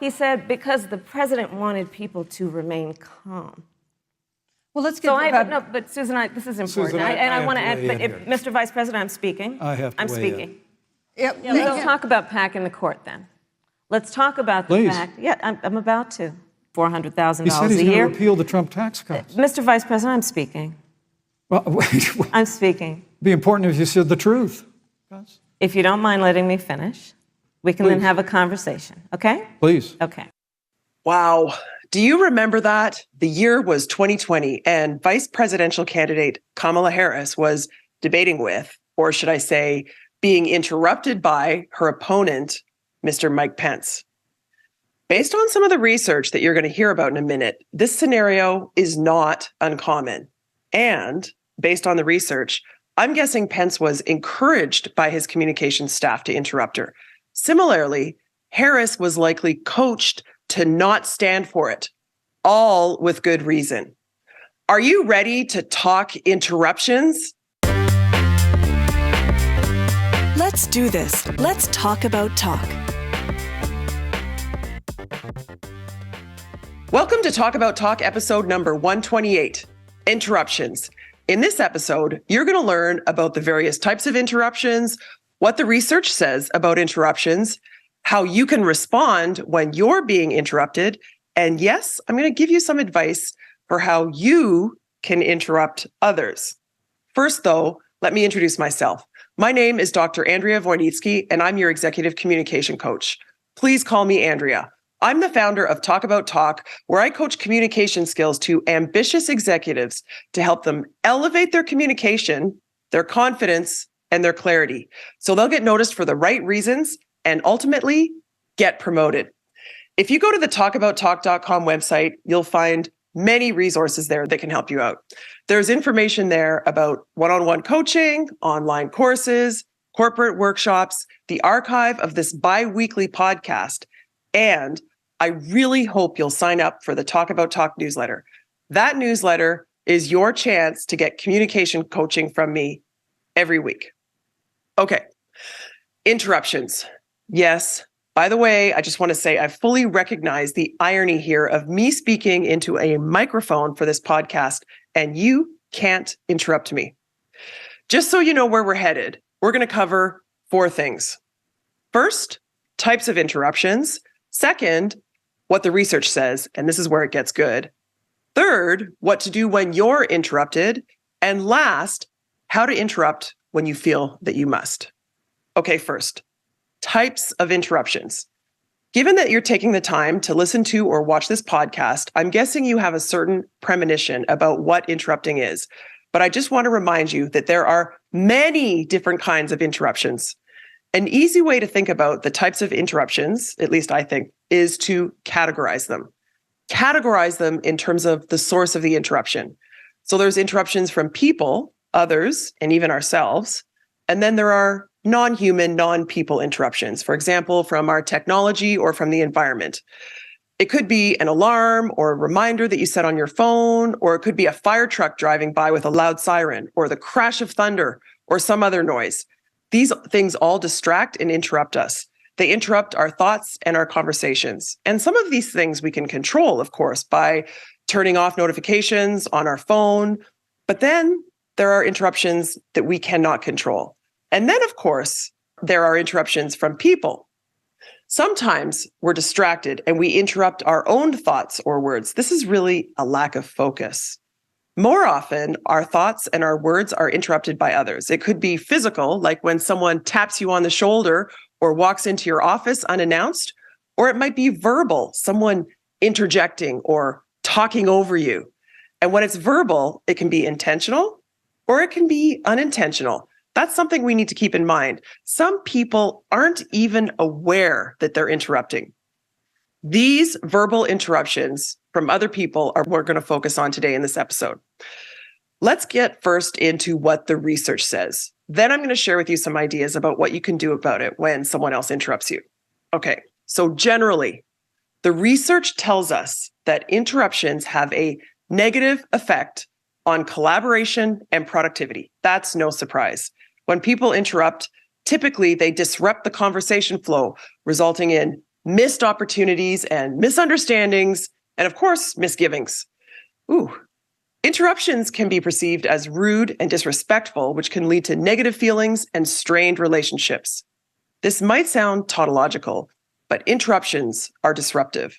he said because the president wanted people to remain calm. Well, let's get but Susan, this is important. Susan, I want to add, weigh but in if, here. Mr. Vice President, I'm speaking. I have to I'm weigh speaking. in. Yep. Let's talk about packing the court then. Let's talk about the Please. fact. Yeah, I'm about to. $400,000 He said he's a going to year. repeal the Trump tax cuts. Mr. Vice President, I'm speaking. Well, wait. I'm speaking. It'd be important if you said the truth. If you don't mind letting me finish, we can then Please. have a conversation, okay? Please. Okay. Wow. Do you remember that? The year was 2020, and vice presidential candidate Kamala Harris was debating with, or should I say, being interrupted by her opponent, Mr. Mike Pence. Based on some of the research that you're going to hear about in a minute, this scenario is not uncommon. And based on the research, I'm guessing Pence was encouraged by his communications staff to interrupt her. Similarly, Harris was likely coached to not stand for it, all with good reason. Are you ready to talk interruptions? Let's do this. Let's talk about talk. Welcome to Talk About Talk episode number 128, Interruptions. In this episode, you're going to learn about the various types of interruptions, what the research says about interruptions, how you can respond when you're being interrupted, and yes, I'm going to give you some advice for how you can interrupt others. First, though, let me introduce myself. My name is Dr. Andrea Wojnicki, and I'm your executive communication coach. Please call me Andrea. I'm the founder of Talk About Talk, where I coach communication skills to ambitious executives to help them elevate their communication, their confidence, and their clarity, so they'll get noticed for the right reasons and ultimately get promoted. If you go to the talkabouttalk.com website, you'll find many resources there that can help you out. There's information there about one-on-one coaching, online courses, corporate workshops, the archive of this bi-weekly podcast, and I really hope you'll sign up for the Talk About Talk newsletter. That newsletter is your chance to get communication coaching from me every week. Okay, interruptions. Yes, by the way, I just want to say I fully recognize the irony here of me speaking into a microphone for this podcast, and you can't interrupt me. Just so you know where we're headed, we're going to cover 4 things. First, types of interruptions. Second, what the research says, and this is where it gets good. Third, what to do when you're interrupted. And last, how to interrupt when you feel that you must. Okay, first, types of interruptions. Given that you're taking the time to listen to or watch this podcast, I'm guessing you have a certain premonition about what interrupting is. But I just want to remind you that there are many different kinds of interruptions. An easy way to think about the types of interruptions, at least I think, is to categorize them. Categorize them in terms of the source of the interruption. So there's interruptions from people, others, and even ourselves. And then there are non-human, non-people interruptions, for example, from our technology or from the environment. It could be an alarm or a reminder that you set on your phone, or it could be a fire truck driving by with a loud siren, or the crash of thunder, or some other noise. These things all distract and interrupt us. They interrupt our thoughts and our conversations. And some of these things we can control, of course, by turning off notifications on our phone. But then there are interruptions that we cannot control. And then, of course, there are interruptions from people. Sometimes we're distracted and we interrupt our own thoughts or words. This is really a lack of focus. More often, our thoughts and our words are interrupted by others. It could be physical, like when someone taps you on the shoulder or walks into your office unannounced, or it might be verbal, someone interjecting or talking over you. And when it's verbal, it can be intentional or it can be unintentional. That's something we need to keep in mind. Some people aren't even aware that they're interrupting. These verbal interruptions from other people are what we're going to focus on today in this episode. Let's get first into what the research says. Then I'm going to share with you some ideas about what you can do about it when someone else interrupts you. Okay, so generally, the research tells us that interruptions have a negative effect on collaboration and productivity. That's no surprise. When people interrupt, typically they disrupt the conversation flow, resulting in missed opportunities and misunderstandings, and of course, misgivings. Ooh. Interruptions can be perceived as rude and disrespectful, which can lead to negative feelings and strained relationships. This might sound tautological, but interruptions are disruptive.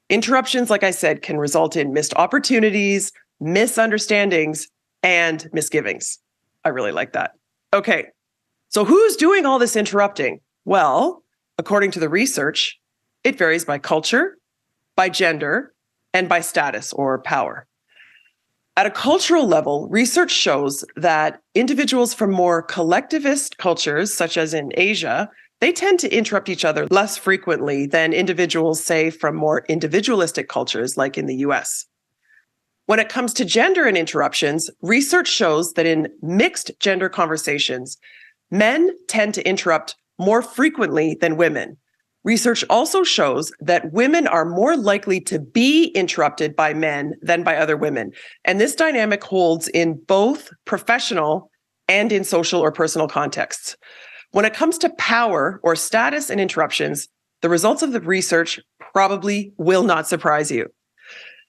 Interruptions, like I said, can result in missed opportunities, misunderstandings, and misgivings. I really like that. Okay, so who's doing all this interrupting? Well, according to the research, it varies by culture, by gender, and by status or power. At a cultural level, research shows that individuals from more collectivist cultures, such as in Asia, they tend to interrupt each other less frequently than individuals, say, from more individualistic cultures, like in the US. When it comes to gender and interruptions, research shows that in mixed gender conversations, men tend to interrupt more frequently than women. Research also shows that women are more likely to be interrupted by men than by other women. And this dynamic holds in both professional and in social or personal contexts. When it comes to power or status and interruptions, the results of the research probably will not surprise you.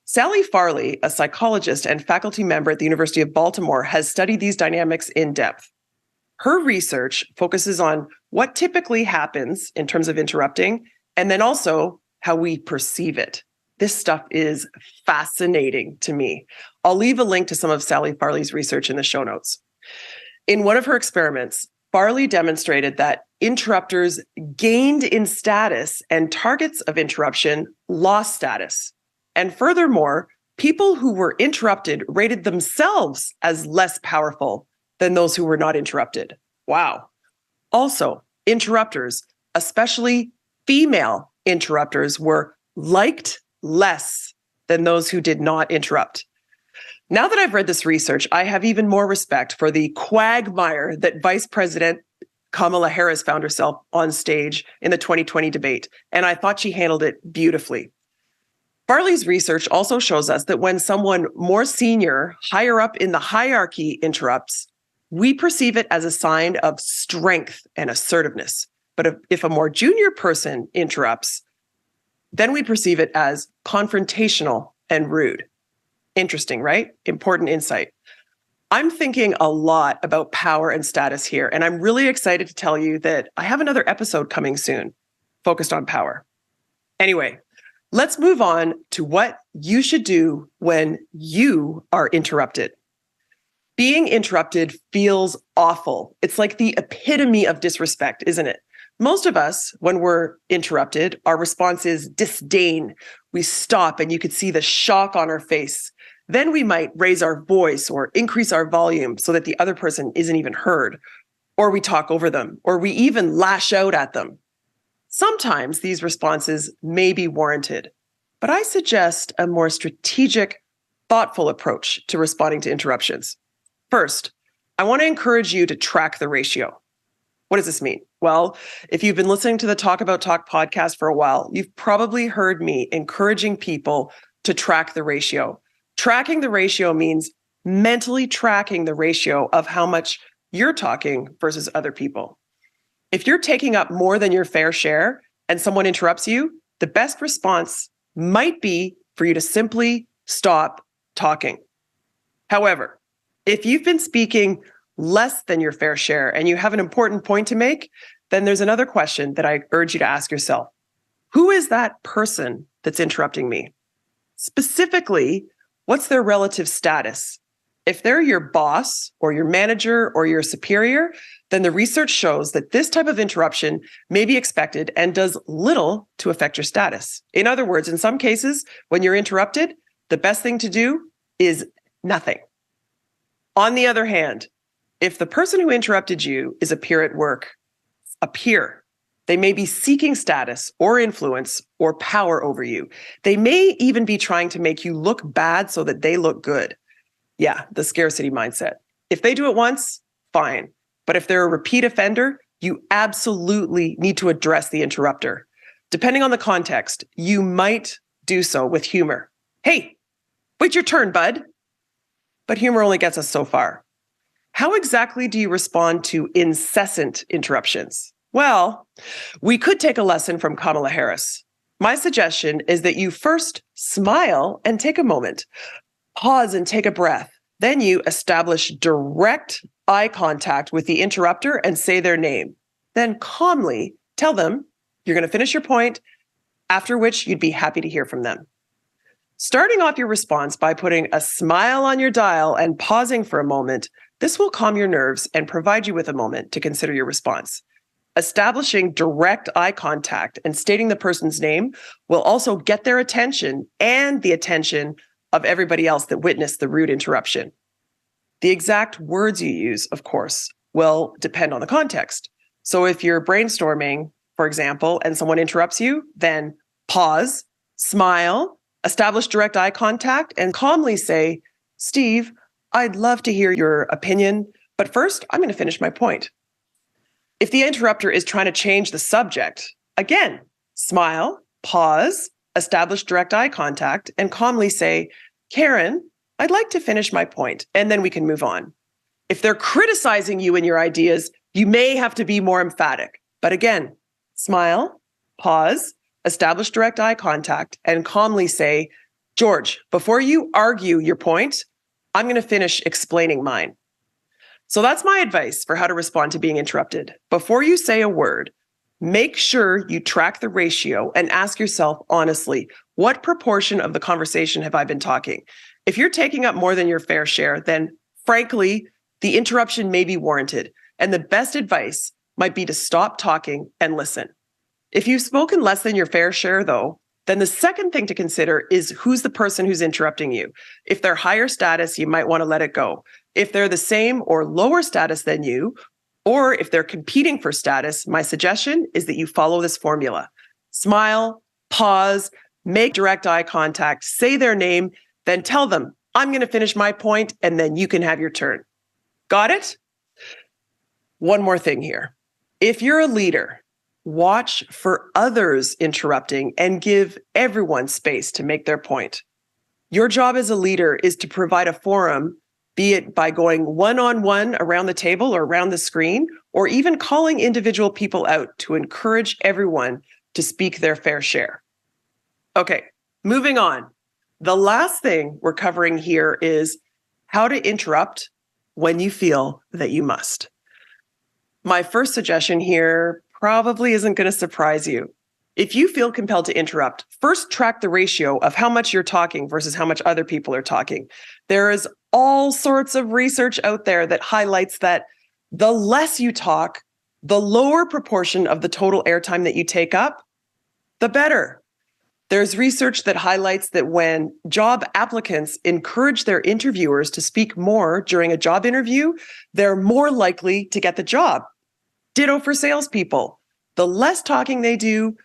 Sally Farley, a psychologist and faculty member at the University of Baltimore, has studied these dynamics in depth. Her research focuses on what typically happens in terms of interrupting, and then also how we perceive it. This stuff is fascinating to me. I'll leave a link to some of Sally Farley's research in the show notes. In one of her experiments, Farley demonstrated that interrupters gained in status and targets of interruption lost status. And furthermore, people who were interrupted rated themselves as less powerful than those who were not interrupted. Wow. Also, interrupters, especially female interrupters, were liked less than those who did not interrupt. Now that I've read this research, I have even more respect for the quagmire that Vice President Kamala Harris found herself on stage in the 2020 debate, and I thought she handled it beautifully. Farley's research also shows us that when someone more senior, higher up in the hierarchy interrupts, we perceive it as a sign of strength and assertiveness. But if a more junior person interrupts, then we perceive it as confrontational and rude. Interesting, right? Important insight. I'm thinking a lot about power and status here, and I'm really excited to tell you that I have another episode coming soon focused on power. Anyway, let's move on to what you should do when you are interrupted. Being interrupted feels awful. It's like the epitome of disrespect, isn't it? Most of us, when we're interrupted, our response is disdain. We stop and you could see the shock on our face. Then we might raise our voice or increase our volume so that the other person isn't even heard, or we talk over them, or we even lash out at them. Sometimes these responses may be warranted, but I suggest a more strategic, thoughtful approach to responding to interruptions. First, I want to encourage you to track the ratio. What does this mean? Well, if you've been listening to the Talk About Talk podcast for a while, you've probably heard me encouraging people to track the ratio. Tracking the ratio means mentally tracking the ratio of how much you're talking versus other people. If you're taking up more than your fair share and someone interrupts you, the best response might be for you to simply stop talking. However, if you've been speaking less than your fair share and you have an important point to make, then there's another question that I urge you to ask yourself. Who is that person that's interrupting me? Specifically, what's their relative status? If they're your boss or your manager or your superior, then the research shows that this type of interruption may be expected and does little to affect your status. In other words, in some cases, when you're interrupted, the best thing to do is nothing. On the other hand, if the person who interrupted you is a peer at work, they may be seeking status or influence or power over you. They may even be trying to make you look bad so that they look good. Yeah, the scarcity mindset. If they do it once, fine. But if they're a repeat offender, you absolutely need to address the interrupter. Depending on the context, you might do so with humor. Hey, wait your turn, bud. But humor only gets us so far. How exactly do you respond to incessant interruptions? Well, we could take a lesson from Kamala Harris. My suggestion is that you first smile and take a moment, pause and take a breath. Then you establish direct eye contact with the interrupter and say their name. Then calmly tell them you're going to finish your point, after which you'd be happy to hear from them. Starting off your response by putting a smile on your dial and pausing for a moment, this will calm your nerves and provide you with a moment to consider your response. Establishing direct eye contact and stating the person's name will also get their attention and the attention of everybody else that witnessed the rude interruption. The exact words you use, of course, will depend on the context. So if you're brainstorming, for example, and someone interrupts you, then pause, smile, establish direct eye contact, and calmly say, "Steve, I'd love to hear your opinion, but first, I'm going to finish my point." If the interrupter is trying to change the subject, again, smile, pause, establish direct eye contact, and calmly say, "Karen, I'd like to finish my point," and then we can move on. If they're criticizing you and your ideas, you may have to be more emphatic. But again, smile, pause, establish direct eye contact, and calmly say, "George, before you argue your point, I'm going to finish explaining mine." So that's my advice for how to respond to being interrupted. Before you say a word, make sure you track the ratio and ask yourself honestly, what proportion of the conversation have I been talking? If you're taking up more than your fair share, then frankly, the interruption may be warranted. And the best advice might be to stop talking and listen. If you've spoken less than your fair share, though, then the second thing to consider is who's the person who's interrupting you. If they're higher status, you might want to let it go. If they're the same or lower status than you, or if they're competing for status, my suggestion is that you follow this formula. Smile, pause, make direct eye contact, say their name, then tell them, "I'm going to finish my point," and then you can have your turn. Got it? One more thing here. If you're a leader, watch for others interrupting and give everyone space to make their point. Your job as a leader is to provide a forum, be it by going one-on-one around the table or around the screen, or even calling individual people out to encourage everyone to speak their fair share. Okay, moving on. The last thing we're covering here is how to interrupt when you feel that you must. My first suggestion here probably isn't going to surprise you. If you feel compelled to interrupt, first track the ratio of how much you're talking versus how much other people are talking. There is all sorts of research out there that highlights that the less you talk, the lower proportion of the total airtime that you take up, the better. There's research that highlights that when job applicants encourage their interviewers to speak more during a job interview, they're more likely to get the job. Ditto for salespeople. The less talking they do,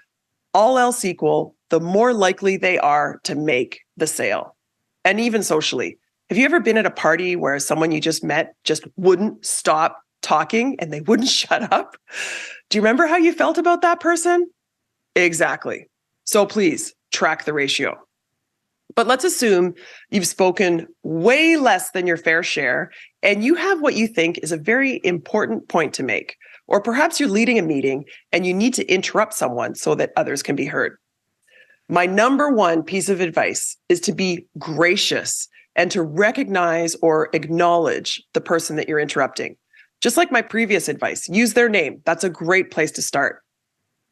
all else equal, the more likely they are to make the sale. And even socially. Have you ever been at a party where someone you just met just wouldn't stop talking and they wouldn't shut up? Do you remember how you felt about that person? Exactly. So please track the ratio. But let's assume you've spoken way less than your fair share and you have what you think is a very important point to make. Or perhaps you're leading a meeting and you need to interrupt someone so that others can be heard. My number one piece of advice is to be gracious and to recognize or acknowledge the person that you're interrupting. Just like my previous advice, use their name. That's a great place to start.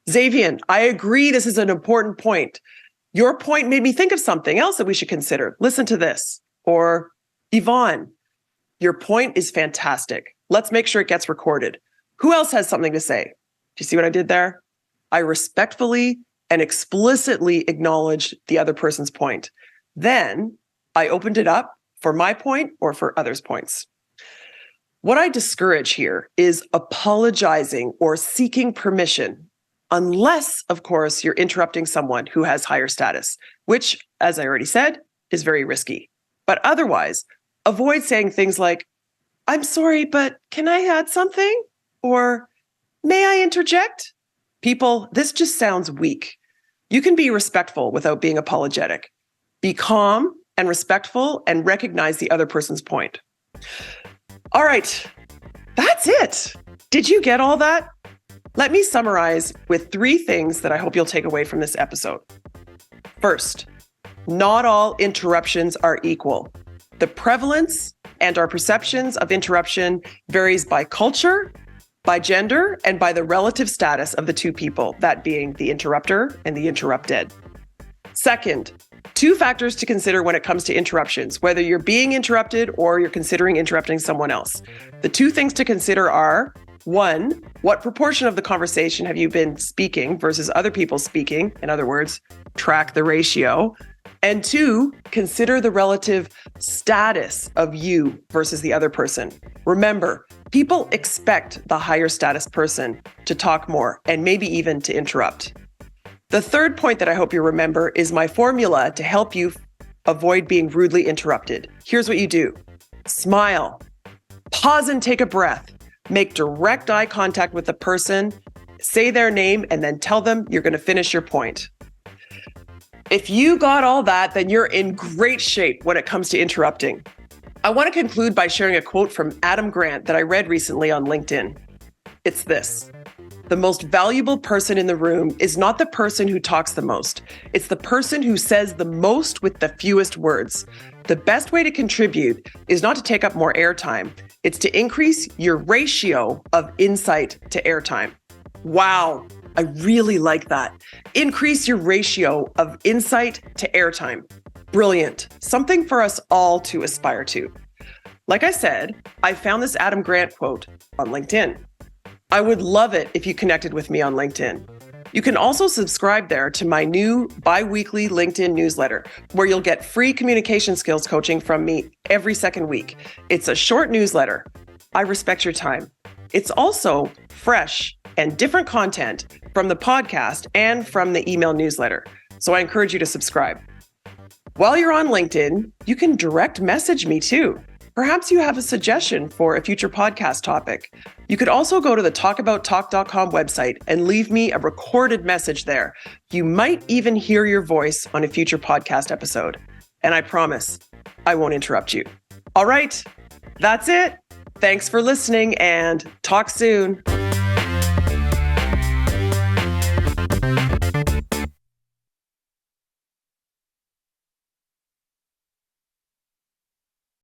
Xavier, I agree this is an important point. Your point made me think of something else that we should consider. Listen to this. Or Yvonne, your point is fantastic. Let's make sure it gets recorded. Who else has something to say? Do you see what I did there? I respectfully and explicitly acknowledged the other person's point. Then I opened it up for my point or for others' points. What I discourage here is apologizing or seeking permission, unless, of course, you're interrupting someone who has higher status, which, as I already said, is very risky. But otherwise, avoid saying things like, "I'm sorry, but can I add something?" Or, "May I interject?" People, this just sounds weak. You can be respectful without being apologetic. Be calm and respectful and recognize the other person's point. All right, that's it. Did you get all that? Let me summarize with 3 things that I hope you'll take away from this episode. First, not all interruptions are equal. The prevalence and our perceptions of interruption varies by culture, by gender, and by the relative status of the 2 people, that being the interrupter and the interrupted. Second, 2 factors to consider when it comes to interruptions, whether you're being interrupted or you're considering interrupting someone else. The 2 things to consider are, 1, what proportion of the conversation have you been speaking versus other people speaking? In other words, track the ratio. And 2, consider the relative status of you versus the other person. Remember, people expect the higher status person to talk more and maybe even to interrupt. The third point that I hope you remember is my formula to help you avoid being rudely interrupted. Here's what you do. Smile, pause and take a breath, make direct eye contact with the person, say their name, and then tell them you're going to finish your point. If you got all that, then you're in great shape when it comes to interrupting. I want to conclude by sharing a quote from Adam Grant that I read recently on LinkedIn. It's this: the most valuable person in the room is not the person who talks the most. It's the person who says the most with the fewest words. The best way to contribute is not to take up more airtime. It's to increase your ratio of insight to airtime. Wow, I really like that. Increase your ratio of insight to airtime. Brilliant. Something for us all to aspire to. Like I said, I found this Adam Grant quote on LinkedIn. I would love it if you connected with me on LinkedIn. You can also subscribe there to my new bi-weekly LinkedIn newsletter, where you'll get free communication skills coaching from me every second week. It's a short newsletter. I respect your time. It's also fresh and different content from the podcast and from the email newsletter. So I encourage you to subscribe. While you're on LinkedIn, you can direct message me too. Perhaps you have a suggestion for a future podcast topic. You could also go to the talkabouttalk.com website and leave me a recorded message there. You might even hear your voice on a future podcast episode. And I promise I won't interrupt you. All right, that's it. Thanks for listening and talk soon.